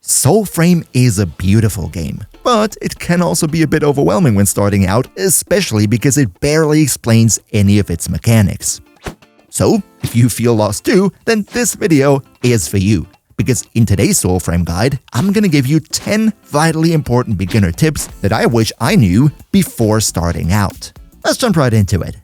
Soulframe is a beautiful game, but it can also be a bit overwhelming when starting out, especially because it barely explains any of its mechanics. So, if you feel lost too, then this video is for you, because in today's Soulframe guide, I'm gonna give you 10 vitally important beginner tips that I wish I knew before starting out. Let's jump right into it.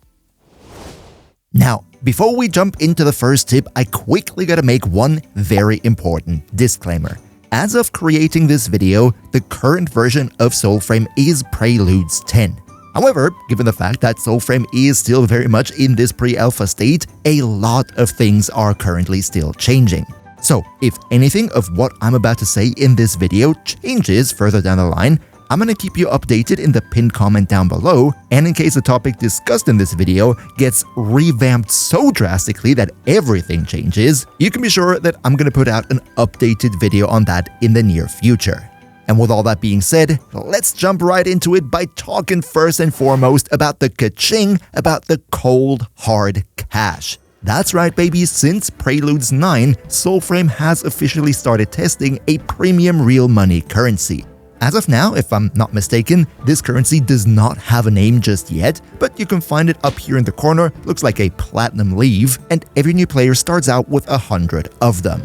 Now, before we jump into the first tip, I quickly gotta make one very important disclaimer. As of creating this video, the current version of Soulframe is Preludes 10. However, given the fact that Soulframe is still very much in this pre-alpha state, a lot of things are currently still changing. So, if anything of what I'm about to say in this video changes further down the line, I'm gonna keep you updated in the pinned comment down below, and in case the topic discussed in this video gets revamped so drastically that everything changes, you can be sure that I'm gonna put out an updated video on that in the near future. And with all that being said, let's jump right into it by talking first and foremost about the ka-ching, about the cold, hard cash. That's right, baby, since Preludes 9, Soulframe has officially started testing a premium real money currency. As of now, if I'm not mistaken, this currency does not have a name just yet, but you can find it up here in the corner, looks like a platinum leaf, and every new player starts out with 100 of them.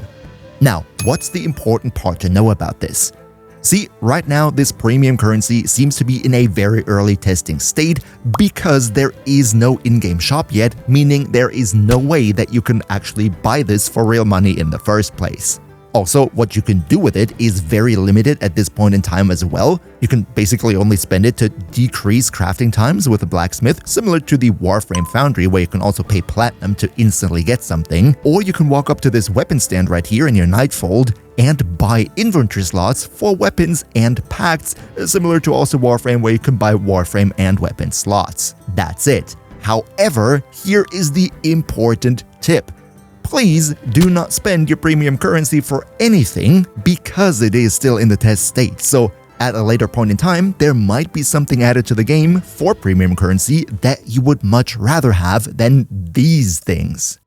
Now, what's the important part to know about this? See, right now this premium currency seems to be in a very early testing state because there is no in-game shop yet, meaning there is no way that you can actually buy this for real money in the first place. Also, what you can do with it is very limited at this point in time as well. You can basically only spend it to decrease crafting times with a blacksmith, similar to the Warframe Foundry where you can also pay platinum to instantly get something, or you can walk up to this weapon stand right here in your Nightfold and buy inventory slots for weapons and pacts, similar to also Warframe where you can buy Warframe and weapon slots. That's it. However, here is the important tip. Please do not spend your premium currency for anything because it is still in the test state, so at a later point in time, there might be something added to the game for premium currency that you would much rather have than these things.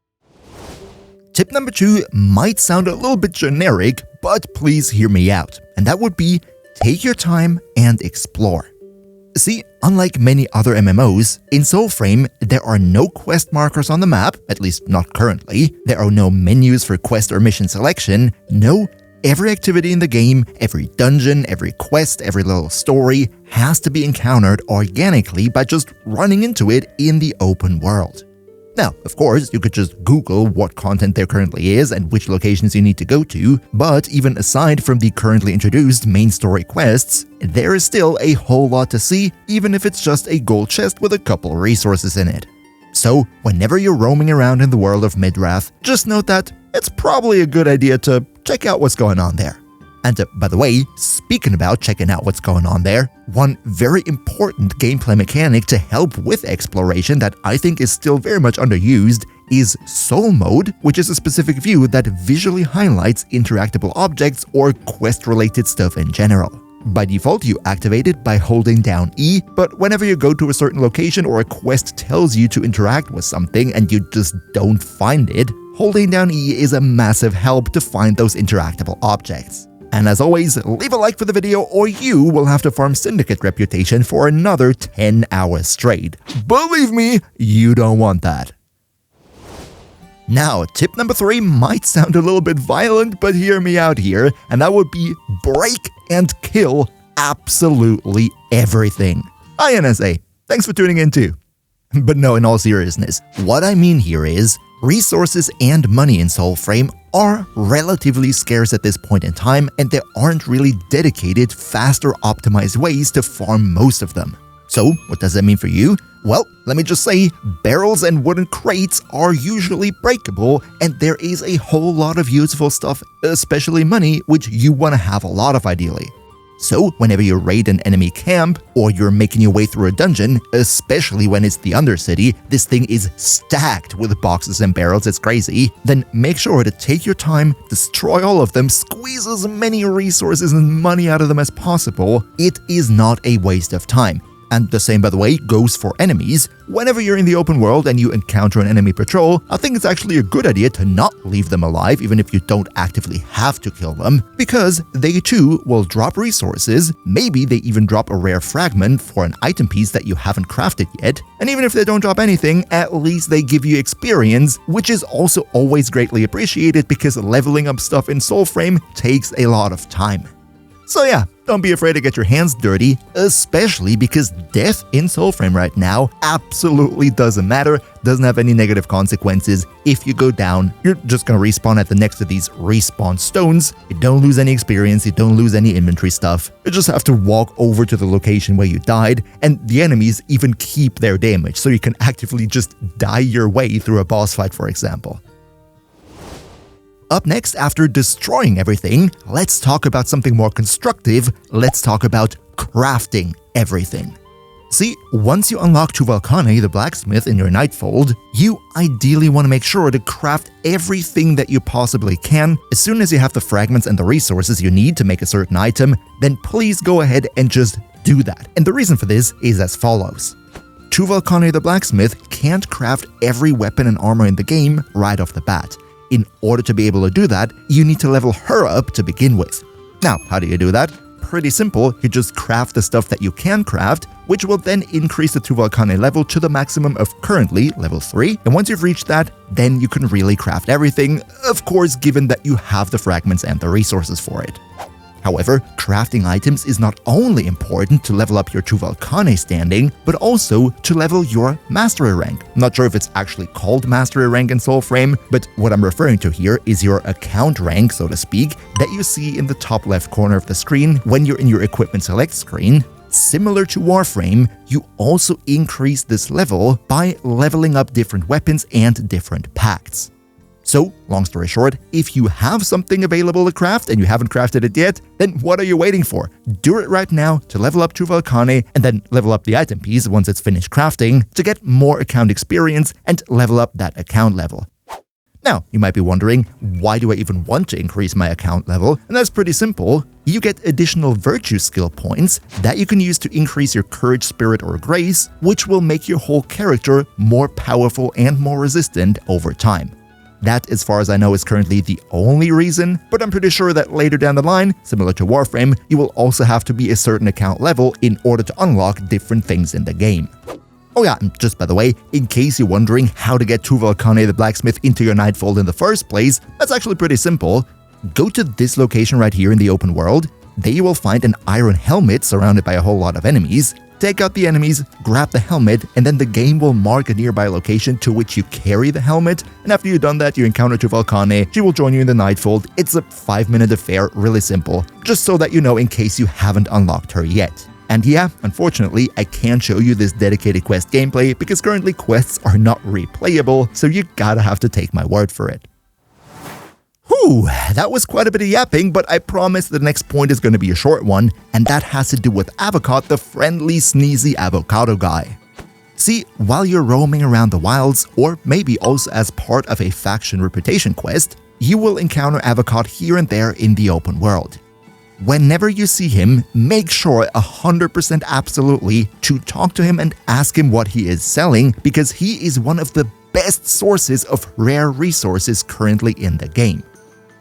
Tip number 2 might sound a little bit generic, but please hear me out, and that would be take your time and explore. See, unlike many other MMOs, in Soulframe, there are no quest markers on the map, at least not currently, there are no menus for quest or mission selection, no, every activity in the game, every dungeon, every quest, every little story has to be encountered organically by just running into it in the open world. Now, of course, you could just Google what content there currently is and which locations you need to go to, but even aside from the currently introduced main story quests, there is still a whole lot to see, even if it's just a gold chest with a couple resources in it. So, whenever you're roaming around in the world of Midrath, just note that it's probably a good idea to check out what's going on there. And by the way, speaking about checking out what's going on there, one very important gameplay mechanic to help with exploration that I think is still very much underused is Soul Mode, which is a specific view that visually highlights interactable objects or quest-related stuff in general. By default, you activate it by holding down E, but whenever you go to a certain location or a quest tells you to interact with something and you just don't find it, holding down E is a massive help to find those interactable objects. And as always, leave a like for the video or you will have to farm Syndicate reputation for another 10 hours straight. Believe me, you don't want that. Now, tip number 3 might sound a little bit violent, but hear me out here, and that would be break and kill absolutely everything. Hi NSA, thanks for tuning in too. But no, in all seriousness, what I mean here is, resources and money in Soulframe are relatively scarce at this point in time, and there aren't really dedicated, faster optimized ways to farm most of them. So, what does that mean for you? Well, let me just say, barrels and wooden crates are usually breakable, and there is a whole lot of useful stuff, especially money, which you want to have a lot of ideally. So, whenever you raid an enemy camp, or you're making your way through a dungeon, especially when it's the Undercity, this thing is stacked with boxes and barrels, it's crazy, then make sure to take your time, destroy all of them, squeeze as many resources and money out of them as possible. It is not a waste of time. And the same, by the way, goes for enemies. Whenever you're in the open world and you encounter an enemy patrol, I think it's actually a good idea to not leave them alive even if you don't actively have to kill them, because they too will drop resources. Maybe they even drop a rare fragment for an item piece that you haven't crafted yet. And even if they don't drop anything, at least they give you experience, which is also always greatly appreciated because leveling up stuff in Soulframe takes a lot of time. So yeah, don't be afraid to get your hands dirty, especially because death in Soulframe right now absolutely doesn't matter, doesn't have any negative consequences. If you go down, you're just gonna respawn at the next to these respawn stones. You don't lose any experience, you don't lose any inventory stuff. You just have to walk over to the location where you died, and the enemies even keep their damage, so you can actively just die your way through a boss fight, for example. Up next, after destroying everything, let's talk about something more constructive. Let's talk about crafting everything. See, once you unlock Tuvalkane, the blacksmith, in your Nightfold, you ideally want to make sure to craft everything that you possibly can. As soon as you have the fragments and the resources you need to make a certain item, then please go ahead and just do that. And the reason for this is as follows. Tuvalkane the blacksmith can't craft every weapon and armor in the game right off the bat. In order to be able to do that, you need to level her up to begin with. Now, how do you do that? Pretty simple, you just craft the stuff that you can craft, which will then increase the Tuvalkane level to the maximum of currently level 3. And once you've reached that, then you can really craft everything, of course given that you have the fragments and the resources for it. However, crafting items is not only important to level up your Tuvalkane standing, but also to level your Mastery rank. I'm not sure if it's actually called Mastery rank in Soulframe, but what I'm referring to here is your account rank, so to speak, that you see in the top left corner of the screen when you're in your Equipment Select screen. Similar to Warframe, you also increase this level by leveling up different weapons and different pacts. So, long story short, if you have something available to craft and you haven't crafted it yet, then what are you waiting for? Do it right now to level up Tuvalkane and then level up the item piece once it's finished crafting to get more account experience and level up that account level. Now, you might be wondering, why do I even want to increase my account level? And that's pretty simple. You get additional virtue skill points that you can use to increase your courage, spirit, or grace, which will make your whole character more powerful and more resistant over time. That, as far as I know, is currently the only reason, but I'm pretty sure that later down the line, similar to Warframe, you will also have to be a certain account level in order to unlock different things in the game. Oh yeah, and just by the way, in case you're wondering how to get Tuvalkane the blacksmith into your Nightfold in the first place, that's actually pretty simple. Go to this location right here in the open world. There you will find an iron helmet surrounded by a whole lot of enemies. Take out the enemies, grab the helmet, and then the game will mark a nearby location to which you carry the helmet. And after you've done that, you encounter Tuvalkane. She will join you in the Nightfold. It's a 5-minute affair, really simple, just so that you know in case you haven't unlocked her yet. And yeah, unfortunately, I can't show you this dedicated quest gameplay because currently quests are not replayable, so you gotta have to take my word for it. Whew, that was quite a bit of yapping, but I promise the next point is going to be a short one, and that has to do with Avocado, the friendly, sneezy avocado guy. See, while you're roaming around the wilds, or maybe also as part of a faction reputation quest, you will encounter Avocado here and there in the open world. Whenever you see him, make sure 100% absolutely to talk to him and ask him what he is selling, because he is one of the best sources of rare resources currently in the game.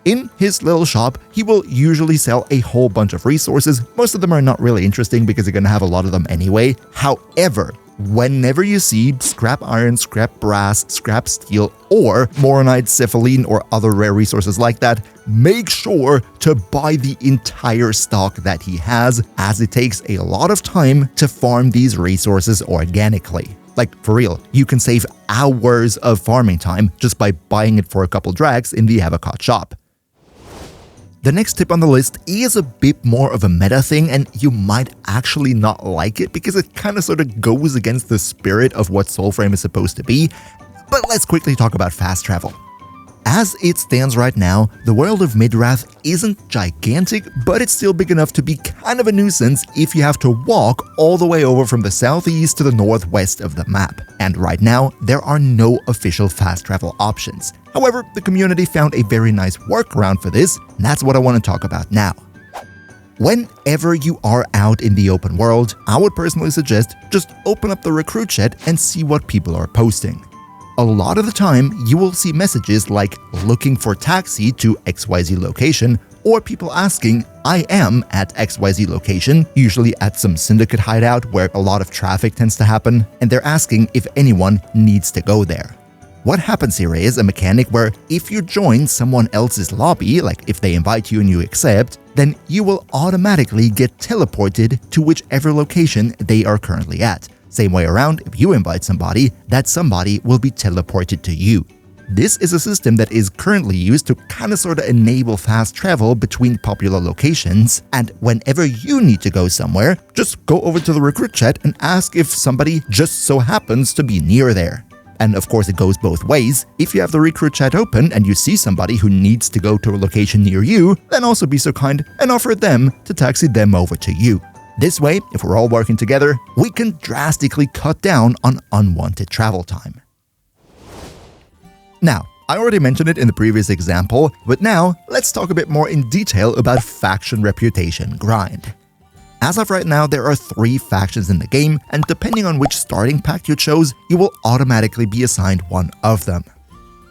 In his little shop, he will usually sell a whole bunch of resources. Most of them are not really interesting because you're gonna have a lot of them anyway. However, whenever you see scrap iron, scrap brass, scrap steel, or moronite, cephaline, or other rare resources like that, make sure to buy the entire stock that he has, as it takes a lot of time to farm these resources organically. Like, for real, you can save hours of farming time just by buying it for a couple drags in the Avocado shop. The next tip on the list is a bit more of a meta thing, and you might actually not like it because it kind of sort of goes against the spirit of what Soulframe is supposed to be, but let's quickly talk about fast travel. As it stands right now, the world of Midrath isn't gigantic, but it's still big enough to be kind of a nuisance if you have to walk all the way over from the southeast to the northwest of the map. And right now, there are no official fast travel options. However, the community found a very nice workaround for this, and that's what I want to talk about now. Whenever you are out in the open world, I would personally suggest just open up the recruit chat and see what people are posting. A lot of the time, you will see messages like looking for taxi to XYZ location, or people asking, I am at XYZ location, usually at some syndicate hideout where a lot of traffic tends to happen, and they're asking if anyone needs to go there. What happens here is a mechanic where if you join someone else's lobby, like if they invite you and you accept, then you will automatically get teleported to whichever location they are currently at. Same way around, if you invite somebody, that somebody will be teleported to you. This is a system that is currently used to sorta enable fast travel between popular locations, and whenever you need to go somewhere, just go over to the recruit chat and ask if somebody just so happens to be near there. And of course it goes both ways. If you have the recruit chat open and you see somebody who needs to go to a location near you, then also be so kind and offer them to taxi them over to you. This way, if we're all working together, we can drastically cut down on unwanted travel time. Now, I already mentioned it in the previous example, but now let's talk a bit more in detail about faction reputation grind. As of right now, there are 3 factions in the game, and depending on which starting pack you chose, you will automatically be assigned one of them.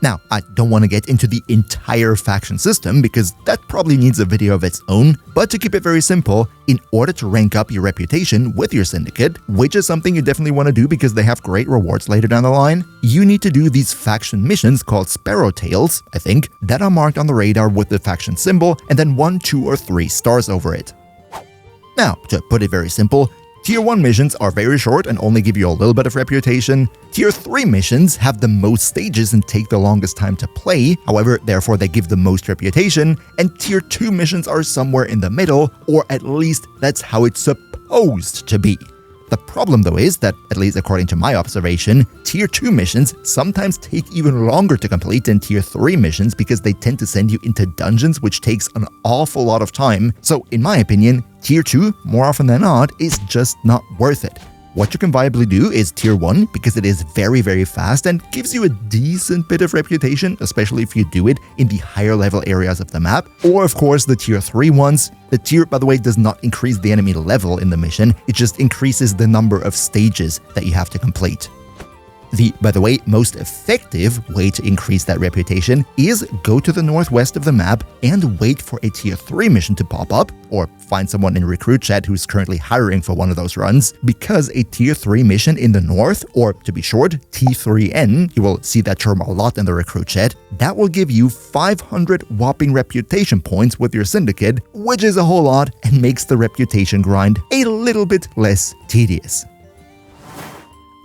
Now, I don't want to get into the entire faction system because that probably needs a video of its own, but to keep it very simple, in order to rank up your reputation with your syndicate, which is something you definitely want to do because they have great rewards later down the line, you need to do these faction missions called Sparrowtails, I think, that are marked on the radar with the faction symbol and then 1, 2, or 3 stars over it. Now, to put it very simple, Tier 1 missions are very short and only give you a little bit of reputation. Tier 3 missions have the most stages and take the longest time to play, however, therefore they give the most reputation, and Tier 2 missions are somewhere in the middle, or at least that's how it's supposed to be. The problem though is that, at least according to my observation, Tier 2 missions sometimes take even longer to complete than Tier 3 missions because they tend to send you into dungeons, which takes an awful lot of time. So in my opinion, Tier 2, more often than not, is just not worth it. What you can viably do is Tier 1 because it is very, very fast and gives you a decent bit of reputation, especially if you do it in the higher level areas of the map. Or of course the Tier 3 ones. The tier, by the way, does not increase the enemy level in the mission, it just increases the number of stages that you have to complete. The, by the way, most effective way to increase that reputation is go to the northwest of the map and wait for a Tier 3 mission to pop up, or find someone in recruit chat who's currently hiring for one of those runs, because a Tier 3 mission in the north, or to be short, T3N, you will see that term a lot in the recruit chat, that will give you 500 whopping reputation points with your syndicate, which is a whole lot and makes the reputation grind a little bit less tedious.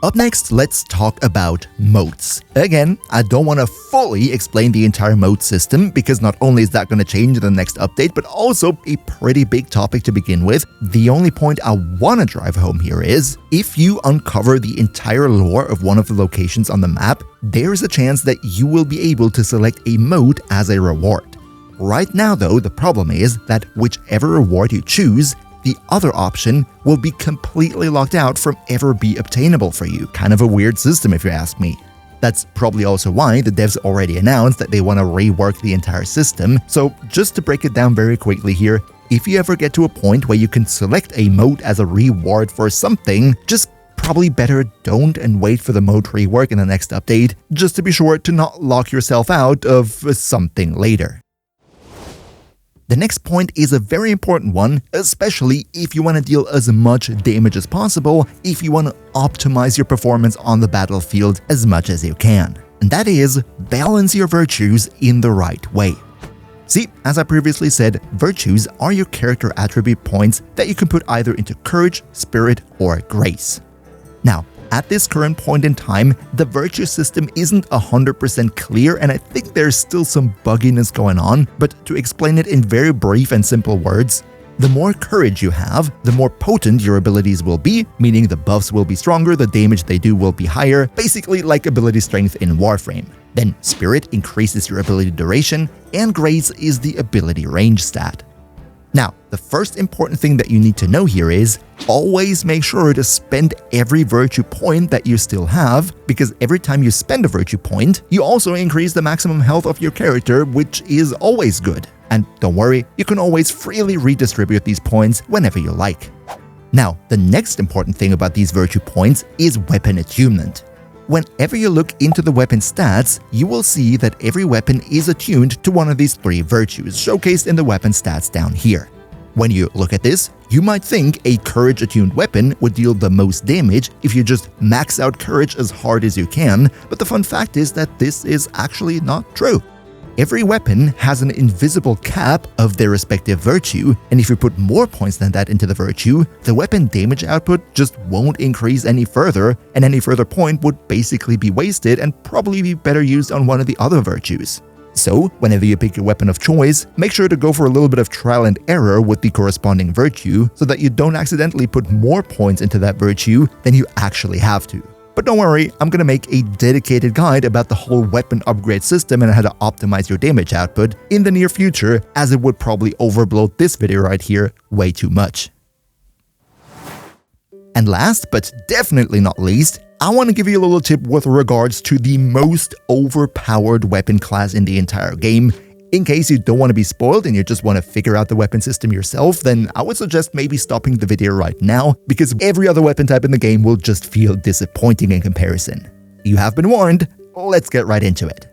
Up next, let's talk about motes. Again, I don't want to fully explain the entire mote system because not only is that going to change in the next update, but also a pretty big topic to begin with. The only point I want to drive home here is, if you uncover the entire lore of one of the locations on the map, there is a chance that you will be able to select a mote as a reward. Right now though, the problem is that whichever reward you choose, the other option will be completely locked out from ever be obtainable for you. Kind of a weird system if you ask me. That's probably also why the devs already announced that they want to rework the entire system. So just to break it down very quickly here, if you ever get to a point where you can select a mote as a reward for something, just probably better don't and wait for the mote rework in the next update, just to be sure to not lock yourself out of something later. The next point is a very important one, especially if you want to deal as much damage as possible, if you want to optimize your performance on the battlefield as much as you can. And that is, balance your virtues in the right way. See, as I previously said, virtues are your character attribute points that you can put either into courage, spirit, or grace. Now, at this current point in time, the virtue system isn't 100% clear and I think there's still some bugginess going on, but to explain it in very brief and simple words, the more courage you have, the more potent your abilities will be, meaning the buffs will be stronger, the damage they do will be higher, basically like ability strength in Warframe. Then spirit increases your ability duration, and grace is the ability range stat. Now, the first important thing that you need to know here is, always make sure to spend every virtue point that you still have, because every time you spend a virtue point, you also increase the maximum health of your character, which is always good. And don't worry, you can always freely redistribute these points whenever you like. Now, the next important thing about these virtue points is weapon attunement. Whenever you look into the weapon stats, you will see that every weapon is attuned to one of these 3 virtues showcased in the weapon stats down here. When you look at this, you might think a courage-attuned weapon would deal the most damage if you just max out courage as hard as you can, but the fun fact is that this is actually not true. Every weapon has an invisible cap of their respective virtue, and if you put more points than that into the virtue, the weapon damage output just won't increase any further, and any further point would basically be wasted and probably be better used on one of the other virtues. So, whenever you pick your weapon of choice, make sure to go for a little bit of trial and error with the corresponding virtue so that you don't accidentally put more points into that virtue than you actually have to. But don't worry, I'm gonna make a dedicated guide about the whole weapon upgrade system and how to optimize your damage output in the near future, as it would probably overbloat this video right here way too much. And last, but definitely not least, I want to give you a little tip with regards to the most overpowered weapon class in the entire game. In case you don't want to be spoiled and you just want to figure out the weapon system yourself, then I would suggest maybe stopping the video right now, because every other weapon type in the game will just feel disappointing in comparison. You have been warned, let's get right into it.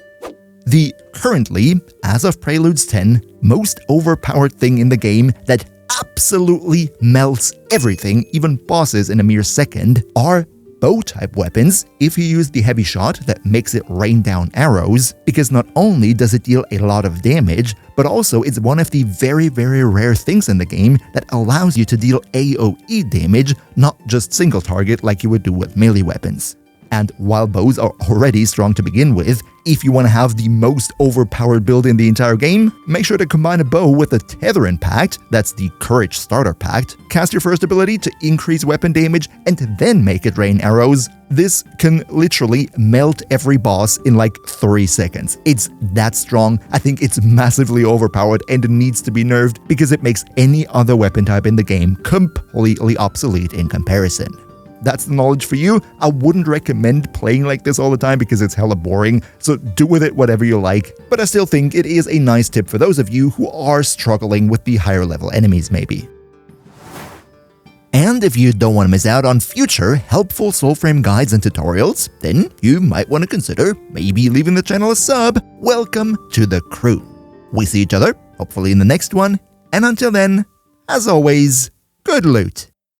The currently, as of Preludes 10, most overpowered thing in the game that absolutely melts everything, even bosses, in a mere second, are bow-type weapons if you use the heavy shot that makes it rain down arrows, because not only does it deal a lot of damage, but also it's one of the very rare things in the game that allows you to deal AoE damage, not just single target like you would do with melee weapons. And while bows are already strong to begin with, if you want to have the most overpowered build in the entire game, make sure to combine a bow with a Tetherin Pact, that's the Courage Starter Pact, cast your first ability to increase weapon damage, and then make it rain arrows. This can literally melt every boss in like 3 seconds. It's that strong. I think it's massively overpowered and it needs to be nerfed because it makes any other weapon type in the game completely obsolete in comparison. That's the knowledge for you. I wouldn't recommend playing like this all the time because it's hella boring, so do with it whatever you like, but I still think it is a nice tip for those of you who are struggling with the higher level enemies maybe. And if you don't want to miss out on future helpful Soulframe guides and tutorials, then you might want to consider maybe leaving the channel a sub. Welcome to the crew. We see each other, hopefully in the next one, and until then, as always, good loot.